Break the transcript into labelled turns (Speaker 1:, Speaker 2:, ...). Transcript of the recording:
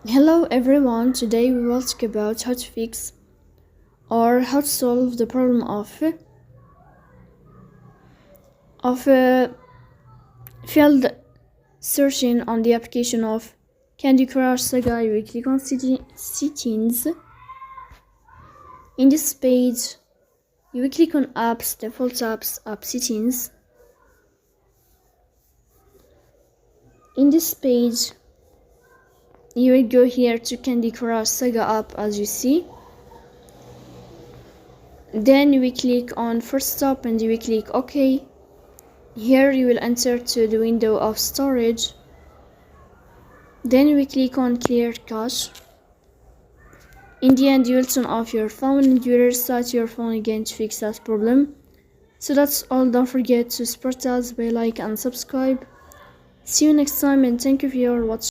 Speaker 1: Hello everyone, today we will talk about how to fix or how to solve the problem of failed searching on the application of Candy Crush Saga. You will click on settings. In this page, you will click on apps, default apps, app settings. In this page, you will go here to Candy Crush Saga app as you see. Then you will click on first stop and you will click OK. Here you will enter to the window of storage. Then you will click on clear cache. In the end, you will turn off your phone and you will restart your phone again to fix that problem. So that's all. Don't forget to support us by like and subscribe. See you next time and thank you for your watching.